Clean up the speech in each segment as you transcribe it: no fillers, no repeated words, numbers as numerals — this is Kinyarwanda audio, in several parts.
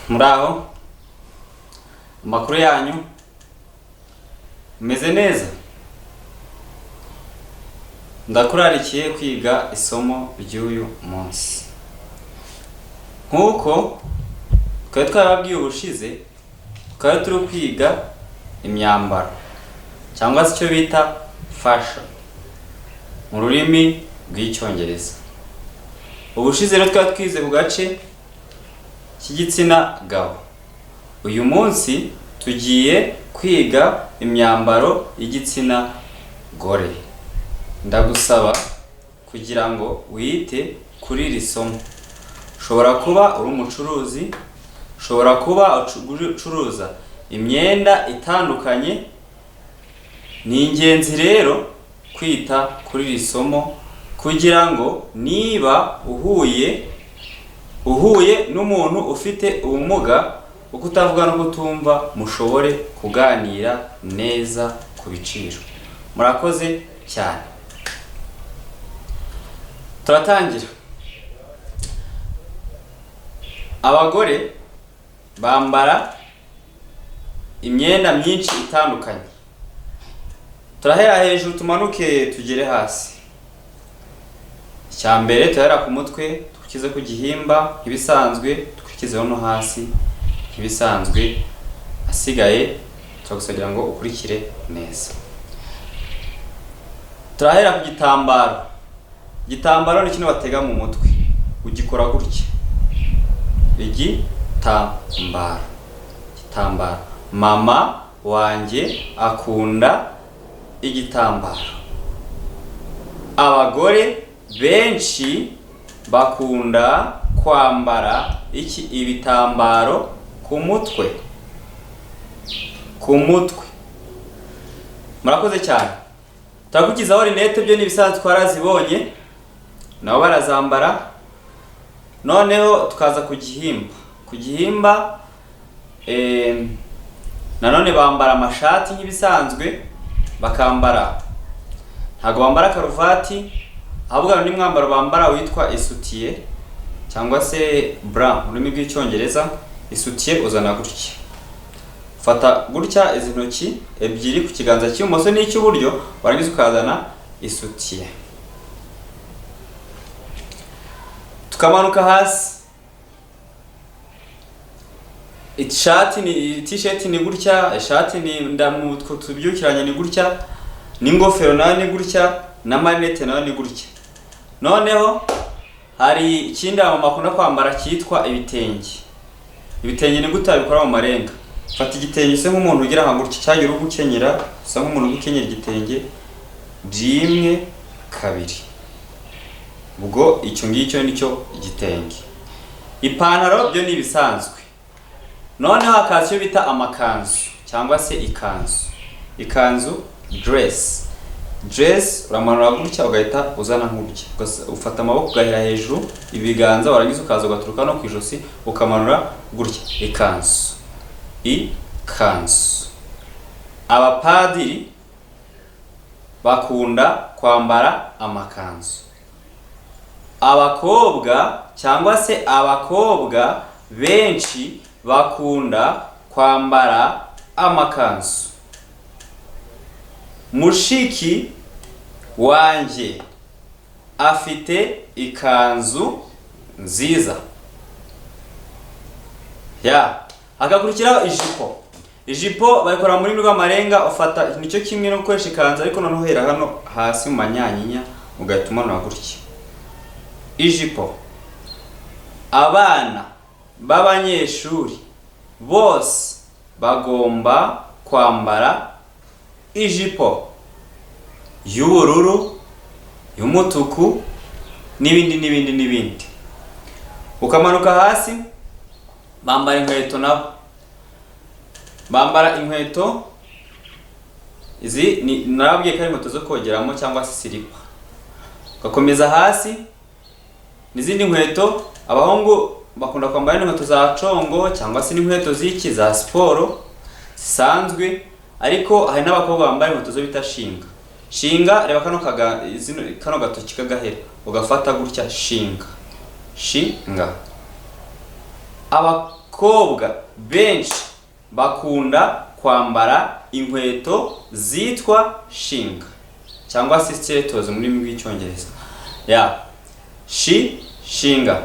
Muraho amakuru yanyu meze neza. Ndakurarikiye kwiga isomo ry'uyu munsi. Nkuko twari twababwiye ubushize, twari turi kwiga imyambaro cyangwa se icyo bita fashion mu rurimi rw'icyongereza. Ubushize rero twari twize ku gace cy'igitsina gabo. Uyu munsi tugiye kwiga imyambaro y'igitsina gore. Ndagusaba kugira ngo wite kuri iri somo. Ushobora kuba uri umucuruzi, ushobora kuba ucuruza imyenda itandukanye. Ni ingenzi rero kwita kuri iri somo kugira ngo niba uhuye n'umuntu ufite ubumuga bwo kutavuga no kutumva, mushobore kuganira neza ku biciro. Murakoze cyane. Turatangira. Abagore bambara imyenda myinshi itandukanye. Turahera hejuru tumanuke tugere hasi. Icyambere turahera ku mutwe, dukize ku gihimba ibisanzwe, dukurikizeho no hasi ibisanzwe. Asigaye turagusagira ngo ukurikire neza. Turahera ku gitambaro. Igitambaro ni kintu batega mu mutwe. Ugikora gutya. Igitambaro. Mama wanjye akunda igitambaro. Abagore benshi bakunda kwambara ibitambaro ku mutwe. Murakoze cyane. Turakugizaho rinete, byo nibisanzwe twarazibonye, nabo barazambara. Noneho tukaza ku gihimba. Nanone bambara amashati nk'ibisanzwe, bakambara, ntago bambara karuvati, ahubwo ni mwambaro bambara witwa isutiye cyangwa se bra mu rurimi rw'icyongereza. Isutiye uzana gutya, fata gutya izi ntoki ebyiri ku kiganza cy'ibumoso n'icy'uburyo, warangiza ukazana isutiye. Tukamanuka hasi. T-shirt ni gutya, ishati ni ndamutwe tubyukiranye ni gutya, n'ingofero nayo ni gutya, na manete nayo ni gutya. Noneho hari ikindi abamama bakunda kwambara cyitwa ibitenge. Ibitenge ni gutya bikora mu marenga. Fata igitenge se nk'umuntu ugira nka gutya, cyagira urugo ukenyera, usa nk'umuntu ukenyera igitenge, rimwe kabiri. Ubwo icyo ngicyo nicyo igitenge. Ipantaro byo ni ibisanzwe. Noneho hakaza icyo bita amakanzu cyangwa se ikanzu. Dress uramanura gutya ugahita uzana nk'ubye, ufata amaboko ugahera hejuru ibiganza, warangiza ukaza ugaturuka no ku ijosi ukamanura gutya. Ikanzu. Abapadiri bakunda kwambara amakanzu. Abakobwa benshi bakunda kwambara amakanzu. Mushiki wanjye afite ikanzu nziza. Hagakurikiraho ijipo bayikora muri rw'amarenga. Ufata nicyo kimwe no gukoresha ikanzu, ariko noneho hera hano hasi mu manyanyinya ugahita umanura gutya. Ijipo. Abana b'abanyeshuri bose bagomba kwambara ijipo y'ubururu, y'umutuku, n'ibindi. Ukamanuka hasi, bambara inkweto nabo. Bambara inkweto izi narabwiye ko ari inkweto zo kogeramo cyangwa se silipa. Ugakomeza hasi n'izindi nkweto. Abahungu bakunda kwambara inkweto za congo cyangwa se n'inkweto z'iki za siporo zisanzwe, ariko hari n'abakobwa bambara inkweto zo bita shinga. Reba kano gatoki kagahera ugafata gutya, shinga. abakobwa benshi bakunda kwambara inkweto zitwa shinga cyangwa se stilettos mu rurimi rw'icyongereza. Shinga.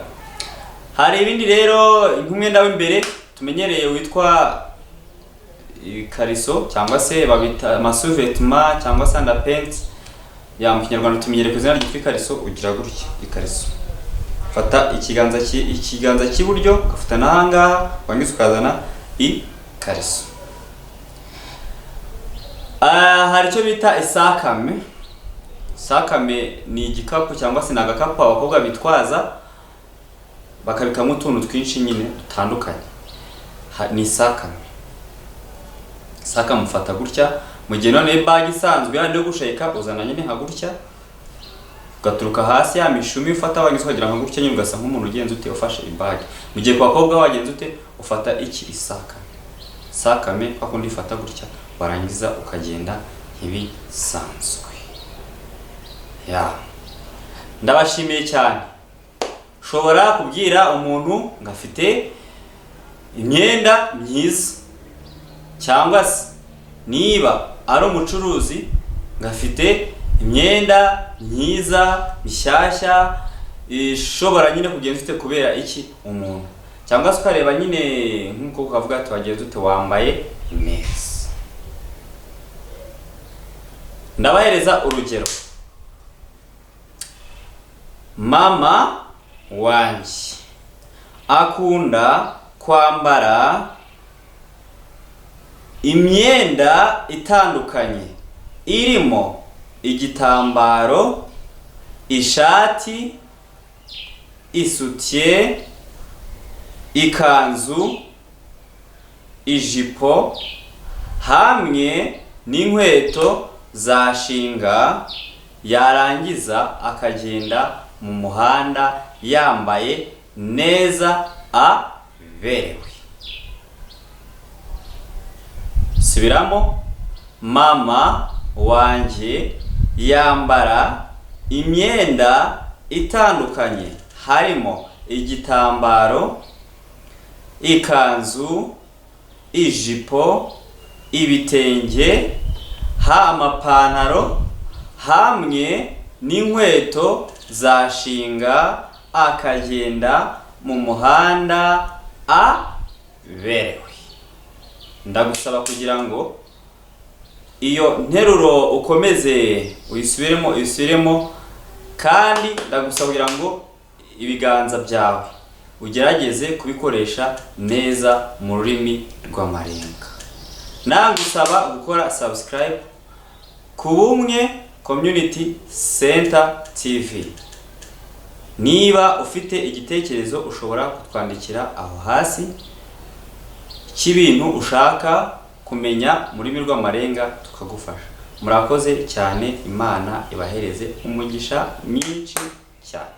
Hari ibindi rero nk'umwenda w'imbere tumenyereye witwa ikariso cyangwa se babita amasuvêtement cyangwa se underpants. Mu Kinyarwanda tumenyereye ku izina ryitwa ikariso. Ugira gutya ikariso, fata ikiganza cy'iburyo ugafata n'ahangaha wangiza ukazana ikariso. Hari icyo bita isakame. Sakame ni igikapu cyangwa se n'agakapu abakobwa bitwaza bakabikamo utuntu twinshi nyine dutandukanye. Ni isakame. Sakame ufata gutya mu gihe none bag isanzwe yandi yo gusheka uzana nyine nka gutya ugaturuka hasi ya mishumi ufata wangiza ukagira nka gutya nyine ugasa nk'umuntu ugenze ute ufashe ibag. Mu gihe kwa bakobwa wagenze ute ufata isakame. Sakame akundi ifata gutya warangiza ukagenda ntibisanzwe. Ndabashimiye cyane. Ushobora kubwira umuntu ngafite imyenda myiza, cyangwa se niba ari umucuruzi ngafite imyenda myiza mishyashya ishobora nyine kugenza ute kubera iki umuntu, cyangwa se ukareba nyine nk'uko ukavuga ati wagenze ute wambaye neza. Ndabahereza urugero. Mama wanjye akunda kwambara imyenda itandukanye irimo igitambaro, ishati, isutiye, ikanzu, ijipo hamwe n'inkweto za shinga, yarangiza akagenda mu muhanda yambaye neza aberewe. Subiramo. Mama wanjye yambara imyenda itandukanye harimo igitambaro, ikanzu, ijipo, ibitenge, amapantaro hamwe n'inkweto za shinga, akagenda mu muhanda aberewe. Ndagusaba kugira ngo iyo nteruro ukomeze uyisubiremo kandi ndagusaba kugira ngo ibiganza byawe ugerageze kubikoresha neza mu rurimi rw'amarenga. Nagusaba gukora subscribe ku Bumwe Community Center TV. Niba ufite igitekerezo ushobora kutwandikira aho hasi cy'ibintu ushaka kumenya mu rurimi rw'amarenga tukagufasha. Murakoze cyane, Imana ibahereze umugisha mwinshi cyane.